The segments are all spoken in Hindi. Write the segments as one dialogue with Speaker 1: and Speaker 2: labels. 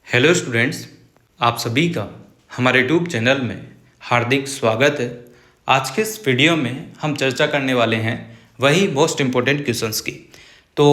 Speaker 1: हेलो स्टूडेंट्स, आप सभी का हमारे यूट्यूब चैनल में हार्दिक स्वागत है। आज के इस वीडियो में हम चर्चा करने वाले हैं वही मोस्ट इम्पोर्टेंट क्वेश्चंस की। तो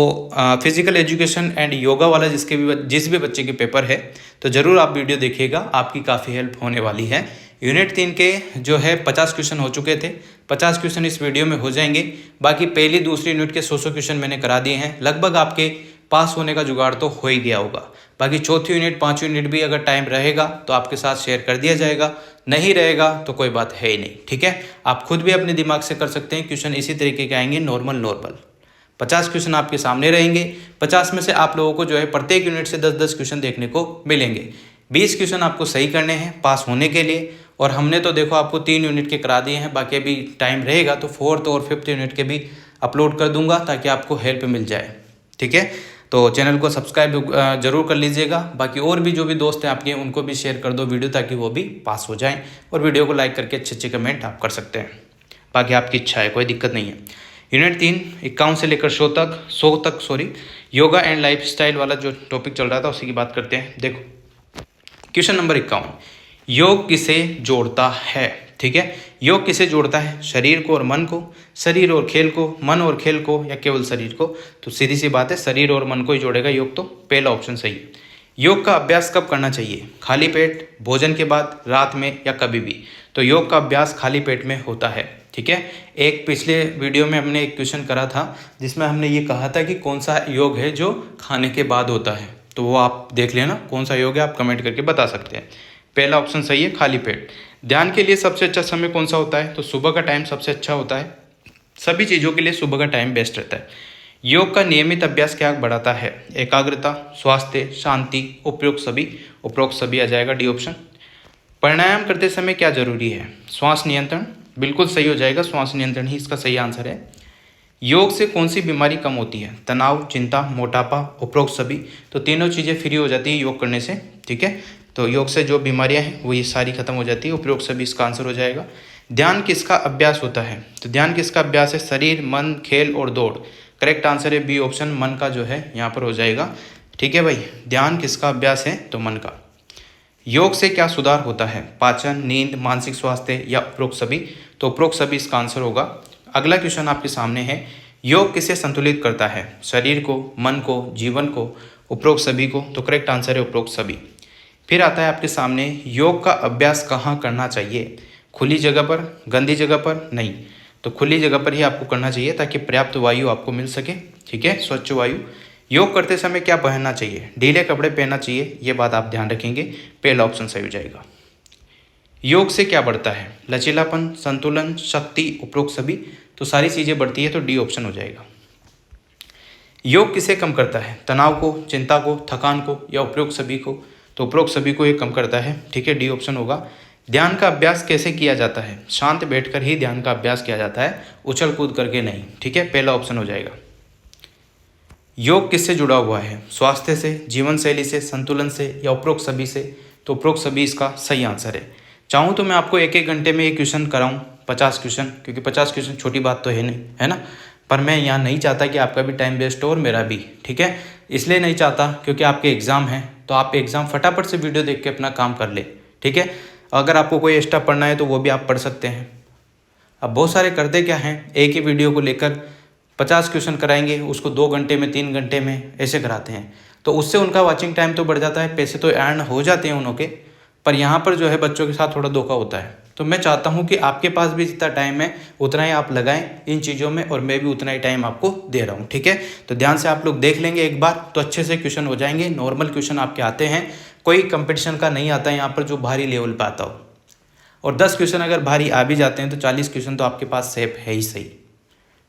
Speaker 1: फिजिकल एजुकेशन एंड योगा वाला जिस भी बच्चे के पेपर है तो ज़रूर आप वीडियो देखिएगा, आपकी काफ़ी हेल्प होने वाली है। यूनिट 3 के जो है 50 क्वेश्चन हो चुके थे, 50 क्वेश्चन इस वीडियो में हो जाएंगे। बाकी पहली दूसरी यूनिट के 100 क्वेश्चन मैंने करा दिए हैं। लगभग आपके पास होने का जुगाड़ तो हो ही गया होगा। बाकी चौथी यूनिट, पांचवी यूनिट भी अगर टाइम रहेगा तो आपके साथ शेयर कर दिया जाएगा, नहीं रहेगा तो कोई बात है ही नहीं। ठीक है, आप खुद भी अपने दिमाग से कर सकते हैं। क्वेश्चन इसी तरीके के आएंगे, नॉर्मल 50 क्वेश्चन आपके सामने रहेंगे। 50 में से आप लोगों को जो है प्रत्येक यूनिट से 10-10 क्वेश्चन देखने को मिलेंगे। 20 क्वेश्चन आपको सही करने हैं पास होने के लिए। और हमने तो देखो आपको 3 यूनिट के करा दिए हैं, बाकी अभी टाइम रहेगा तो 4th और 5th यूनिट के भी अपलोड कर दूंगा ताकि आपको हेल्प मिल जाए। ठीक है, तो चैनल को सब्सक्राइब जरूर कर लीजिएगा। बाकी और भी जो भी दोस्त हैं आपके, उनको भी शेयर कर दो वीडियो ताकि वो भी पास हो जाएं। और वीडियो को लाइक करके अच्छे कमेंट आप कर सकते हैं। बाकी आपकी इच्छा है, कोई दिक्कत नहीं है। यूनिट 3 51 से लेकर 100 तक योगा एंड लाइफ स्टाइल वाला जो टॉपिक चल रहा था उसी की बात करते हैं। देखो क्वेश्चन नंबर 51, योग किसे जोड़ता है। ठीक है, योग किसे जोड़ता है, शरीर को और मन को, शरीर और खेल को, मन और खेल को, या केवल शरीर को। तो सीधी सी बात है, शरीर और मन को ही जोड़ेगा योग। तो पहला ऑप्शन सही है। योग का अभ्यास कब करना चाहिए, खाली पेट, भोजन के बाद, रात में, या कभी भी। तो योग का अभ्यास खाली पेट में होता है। ठीक है, एक पिछले वीडियो में हमने एक क्वेश्चन करा था जिसमें हमने ये कहा था कि कौन सा योग है जो खाने के बाद होता है। तो वो आप देख लेना कौन सा योग है, आप कमेंट करके बता सकते हैं। पहला ऑप्शन सही है, खाली पेट। ध्यान के लिए सबसे अच्छा समय कौन सा होता है, तो सुबह का टाइम सबसे अच्छा होता है। सभी चीज़ों के लिए सुबह का टाइम बेस्ट रहता है। योग का नियमित अभ्यास क्या बढ़ाता है, एकाग्रता, स्वास्थ्य, शांति, उपरोक्त सभी आ जाएगा, डी ऑप्शन। प्राणायाम करते समय क्या जरूरी है, श्वास नियंत्रण, बिल्कुल सही हो जाएगा, श्वास नियंत्रण ही इसका सही आंसर है। योग से कौन सी बीमारी कम होती है, तनाव, चिंता, मोटापा, उपरोक्त सभी। तो तीनों चीज़ें फ्री हो जाती है योग करने से। ठीक है, तो योग से जो बीमारियां हैं वो ये सारी खत्म हो जाती है, उपरोक्त सभी इसका आंसर हो जाएगा। ध्यान किसका अभ्यास होता है, तो ध्यान किसका अभ्यास है, शरीर, मन, खेल और दौड़। करेक्ट आंसर है बी ऑप्शन, मन का जो है यहाँ पर हो जाएगा। ठीक है भाई, ध्यान किसका अभ्यास है, तो मन का। योग से क्या सुधार होता है, पाचन, नींद, मानसिक स्वास्थ्य, या उपरोक्त सभी। तो उपरोक्त सभी इसका आंसर होगा। अगला क्वेश्चन आपके सामने है, योग किसे संतुलित करता है, शरीर को, मन को, जीवन को, उपरोक्त सभी को। तो करेक्ट आंसर है उपरोक्त सभी। फिर आता है आपके सामने, योग का अभ्यास कहाँ करना चाहिए, खुली जगह पर, गंदी जगह पर, नहीं। तो खुली जगह पर ही आपको करना चाहिए ताकि पर्याप्त वायु आपको मिल सके। ठीक है, स्वच्छ वायु। योग करते समय क्या पहनना चाहिए, ढीले कपड़े पहनना चाहिए, ये बात आप ध्यान रखेंगे। पहला ऑप्शन सही हो जाएगा। योग से क्या बढ़ता है, लचीलापन, संतुलन, शक्ति, उपरोक्त सभी। तो सारी चीज़ें बढ़ती है, तो डी ऑप्शन हो जाएगा। योग किसे कम करता है, तनाव को, चिंता को, थकान को, या उपरोक्त सभी को। तो उपरोक्त सभी को ये कम करता है। ठीक है, डी ऑप्शन होगा। ध्यान का अभ्यास कैसे किया जाता है, शांत बैठकर ही ध्यान का अभ्यास किया जाता है, उछल कूद करके नहीं। ठीक है, पहला ऑप्शन हो जाएगा। योग किससे जुड़ा हुआ है, स्वास्थ्य से, जीवन शैली से, संतुलन से, या उपरोक्त सभी से। तो उपरोक्त सभी इसका सही आंसर है। चाहूँ तो मैं आपको एक घंटे में ये क्वेश्चन कराऊँ 50 क्वेश्चन, क्योंकि 50 क्वेश्चन छोटी बात तो है नहीं, है ना। पर मैं यहाँ नहीं चाहता कि आपका भी टाइम वेस्ट हो और मेरा भी। ठीक है, इसलिए नहीं चाहता क्योंकि आपके एग्ज़ाम हैं, तो आप एग्ज़ाम फटाफट से वीडियो देख के अपना काम कर ले। ठीक है, अगर आपको कोई एक्स्ट्रा पढ़ना है तो वो भी आप पढ़ सकते हैं। अब बहुत सारे करते क्या हैं, एक ही वीडियो को लेकर 50 क्वेश्चन कराएंगे, उसको 2 घंटे में, 3 घंटे में ऐसे कराते हैं। तो उससे उनका वॉचिंग टाइम तो बढ़ जाता है, पैसे तो अर्न हो जाते हैं उनके, पर यहाँ पर जो है बच्चों के साथ थोड़ा धोखा होता है। तो मैं चाहता हूँ कि आपके पास भी जितना टाइम है उतना ही आप लगाएं इन चीज़ों में, और मैं भी उतना ही टाइम आपको दे रहा हूँ। ठीक है, तो ध्यान से आप लोग देख लेंगे एक बार तो अच्छे से क्वेश्चन हो जाएंगे। नॉर्मल क्वेश्चन आपके आते हैं, कोई कंपटीशन का नहीं आता है यहाँ पर जो भारी लेवल पर आता हो। और 10 क्वेश्चन अगर भारी आ भी जाते हैं तो 40 क्वेश्चन तो आपके पास सेफ है ही सही।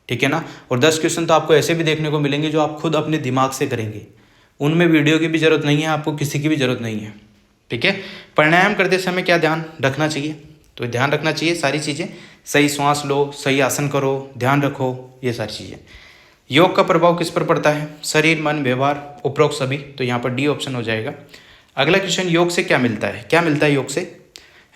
Speaker 1: ठीक है ना, और 10 क्वेश्चन तो आपको ऐसे भी देखने को मिलेंगे जो आप खुद अपने दिमाग से करेंगे, उनमें वीडियो की भी ज़रूरत नहीं है, आपको किसी की भी ज़रूरत नहीं है। ठीक है, प्राणायाम करते समय क्या ध्यान रखना चाहिए, तो ध्यान रखना चाहिए सारी चीज़ें, सही श्वास लो, सही आसन करो, ध्यान रखो, ये सारी चीज़ें। योग का प्रभाव किस पर पड़ता है, शरीर, मन, व्यवहार, उपरोक्त सभी। तो यहाँ पर डी ऑप्शन हो जाएगा। अगला क्वेश्चन, योग से क्या मिलता है, क्या मिलता है योग से,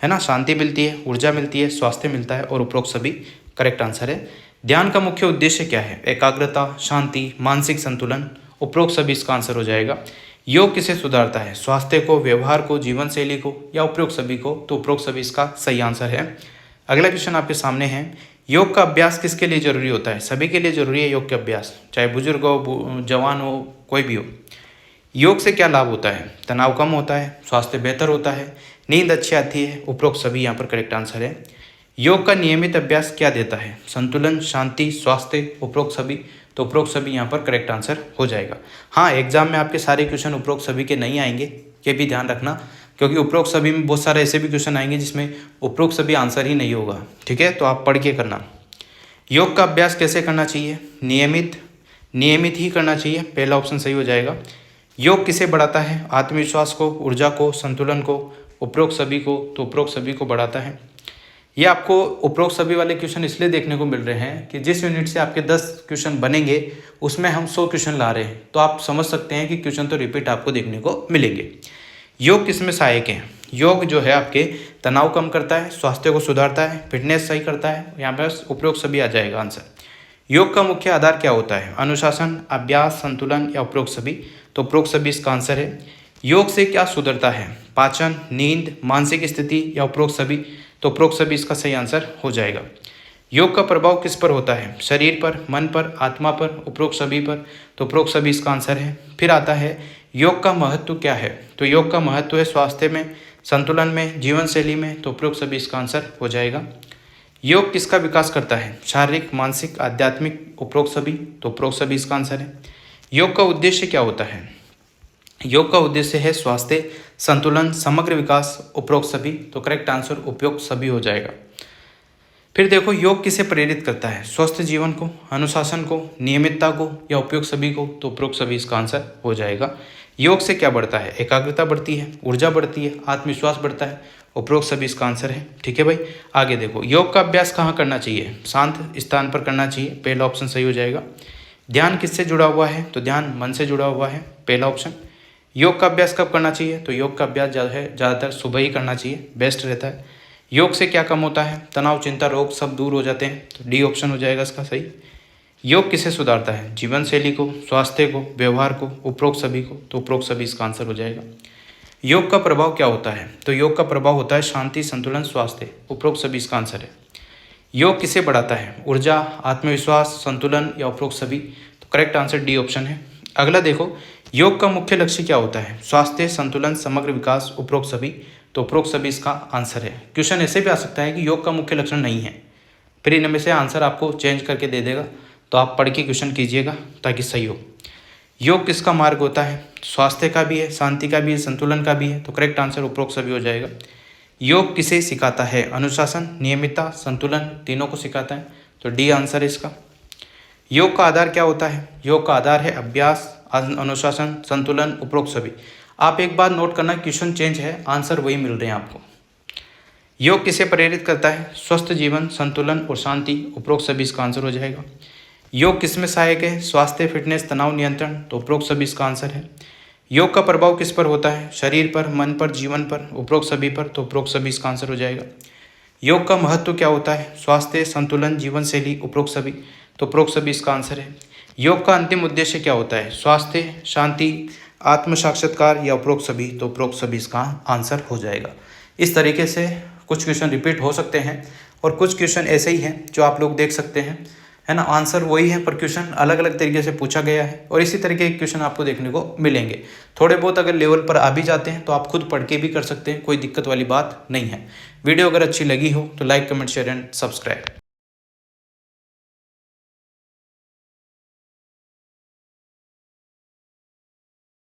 Speaker 1: है ना, शांति मिलती है, ऊर्जा मिलती है, स्वास्थ्य मिलता है, और उपरोक्त सभी करेक्ट आंसर है। ध्यान का मुख्य उद्देश्य क्या है, एकाग्रता, शांति, मानसिक संतुलन, उपरोक्त सभी इसका आंसर हो जाएगा। योग किसे सुधारता है? स्वास्थ्य को, व्यवहार को, जीवन शैली को या उपरोक्त सभी को? तो उपरोक्त सभी इसका सही आंसर है। अगला क्वेश्चन आपके सामने है, योग का अभ्यास किसके लिए जरूरी होता है? सभी के लिए जरूरी है योग का अभ्यास, चाहे बुजुर्ग हो, जवान हो, कोई भी हो। योग से क्या लाभ होता है? तनाव कम होता है, स्वास्थ्य बेहतर होता है, नींद अच्छी आती है। उपरोक्त सभी यहाँ पर करेक्ट आंसर है। योग का नियमित अभ्यास क्या देता है? संतुलन, शांति, स्वास्थ्य। उपरोक्त सभी, तो उपरोक्त सभी यहाँ पर करेक्ट आंसर हो जाएगा। हाँ, एग्जाम में आपके सारे क्वेश्चन उपरोक्त सभी के नहीं आएंगे, ये भी ध्यान रखना, क्योंकि उपरोक्त सभी में बहुत सारे ऐसे भी क्वेश्चन आएंगे जिसमें उपरोक्त सभी आंसर ही नहीं होगा। ठीक है, तो आप पढ़ के करना। योग का अभ्यास कैसे करना चाहिए? नियमित ही करना चाहिए, पहला ऑप्शन सही हो जाएगा। योग किसे बढ़ाता है? आत्मविश्वास को, ऊर्जा को, संतुलन को। उपरोक्त सभी को, तो उपरोक्त सभी को बढ़ाता है। ये आपको उपरोक्त सभी वाले क्वेश्चन इसलिए देखने को मिल रहे हैं कि जिस यूनिट से आपके 10 क्वेश्चन बनेंगे उसमें हम 100 क्वेश्चन ला रहे हैं, तो आप समझ सकते हैं कि क्वेश्चन तो रिपीट आपको देखने को मिलेंगे। योग किसमें सहायक है? योग जो है आपके तनाव कम करता है, स्वास्थ्य को सुधारता है, फिटनेस सही करता है। यहाँ पर उपरोक्त सभी आ जाएगा आंसर। योग का मुख्य आधार क्या होता है? अनुशासन, अभ्यास, संतुलन या उपरोक्त सभी? तो उपरोक्त सभी इसका आंसर है। योग से क्या सुधरता है? पाचन, नींद, मानसिक स्थिति या उपरोक्त सभी? तो उपरोक्त सभी इसका सही आंसर हो जाएगा। योग का प्रभाव किस पर होता है? शरीर पर, मन पर, आत्मा पर, उपरोक्त सभी पर? तो उपरोक्त सभी इसका आंसर है। फिर आता है योग का महत्व क्या है? तो योग का महत्व है स्वास्थ्य में, संतुलन में, जीवन शैली में। तो उपरोक्त सभी इसका आंसर हो जाएगा। योग किसका विकास करता है? शारीरिक, मानसिक, आध्यात्मिक। उपरोक्त सभी, तो उपरोक्त सभी इसका आंसर है। योग का उद्देश्य क्या होता है? योग का उद्देश्य है स्वास्थ्य, संतुलन, समग्र विकास। उपरोक्त सभी, तो करेक्ट आंसर उपयुक्त सभी हो जाएगा। फिर देखो, योग किसे प्रेरित करता है? स्वस्थ जीवन को, अनुशासन को, नियमितता को या उपयुक्त सभी को? तो उपयुक्त सभी इसका आंसर हो जाएगा। योग से क्या बढ़ता है? एकाग्रता बढ़ती है, ऊर्जा बढ़ती है, आत्मविश्वास बढ़ता है। उपरोक्त सभी इसका आंसर है। ठीक है भाई, आगे देखो, योग का अभ्यास कहाँ करना चाहिए? शांत स्थान पर करना चाहिए, पहला ऑप्शन सही हो जाएगा। ध्यान किससे जुड़ा हुआ है? तो ध्यान मन से जुड़ा हुआ है, पहला ऑप्शन। योग का अभ्यास कब करना चाहिए? तो योग का अभ्यास ज़्यादातर सुबह ही करना चाहिए, बेस्ट रहता है। योग से क्या कम होता है? तनाव, चिंता, रोग सब दूर हो जाते हैं, तो डी ऑप्शन हो जाएगा इसका सही। योग किसे सुधारता है? जीवन शैली को, स्वास्थ्य को, व्यवहार को, उपरोक्त सभी को? तो उपरोक्त सभी इसका आंसर हो जाएगा। योग का प्रभाव क्या होता है? तो योग का प्रभाव होता है शांति, संतुलन, स्वास्थ्य। उपरोक्त सभी इसका आंसर है। योग किसे बढ़ाता है? ऊर्जा, आत्मविश्वास, संतुलन या उपरोक्त सभी? तो करेक्ट आंसर डी ऑप्शन है। अगला देखो, योग का मुख्य लक्ष्य क्या होता है? स्वास्थ्य, संतुलन, समग्र विकास। उपरोक्त सभी, तो उपरोक्त सभी इसका आंसर है। क्वेश्चन ऐसे भी आ सकता है कि योग का मुख्य लक्षण नहीं है, फिर इनमें से आंसर आपको चेंज करके दे देगा, तो आप पढ़ के क्वेश्चन कीजिएगा ताकि सही हो। योग किसका मार्ग होता है? स्वास्थ्य का भी है, शांति का भी है, संतुलन का भी है। तो करेक्ट आंसर उपरोक्त सभी हो जाएगा। योग किसे सिखाता है? अनुशासन, नियमितता, संतुलन, तीनों को सिखाता है। तो डी आंसर है इसका। योग का आधार क्या होता है? योग का आधार है अभ्यास, अनुशासन, संतुलन, उपरोक्त सभी। आप एक बार नोट करना, क्वेश्चन चेंज है, आंसर वही मिल रहे हैं आपको। योग किसे प्रेरित करता है? स्वस्थ जीवन, संतुलन और शांति। उपरोक्त सभी इसका आंसर हो जाएगा। योग किसमें सहायक है? स्वास्थ्य, फिटनेस, तनाव नियंत्रण। तो उपरोक्त सभी इसका आंसर है। योग का प्रभाव किस पर होता है? शरीर पर, मन पर, जीवन पर। उपरोक्त सभी पर। तो उपरोक्त सभी इसका आंसर हो जाएगा। योग का महत्व क्या होता है? स्वास्थ्य, संतुलन, जीवन शैली। उपरोक्त सभी, तो उपरोक्त सभी इसका आंसर है। योग का अंतिम उद्देश्य क्या होता है? स्वास्थ्य, शांति, आत्म साक्षात्कार या उपरोक्त सभी? तो उपरोक्त सभी इसका आंसर हो जाएगा। इस तरीके से कुछ क्वेश्चन रिपीट हो सकते हैं और कुछ क्वेश्चन ऐसे ही हैं जो आप लोग देख सकते हैं, है ना। आंसर वही है पर क्वेश्चन अलग अलग तरीके से पूछा गया है, और इसी तरीके के क्वेश्चन आपको देखने को मिलेंगे। थोड़े बहुत अगर लेवल पर आ भी जाते हैं तो आप खुद पढ़ के भी कर सकते हैं, कोई दिक्कत वाली बात नहीं है। वीडियो अगर अच्छी लगी हो तो like, comment, share and subscribe.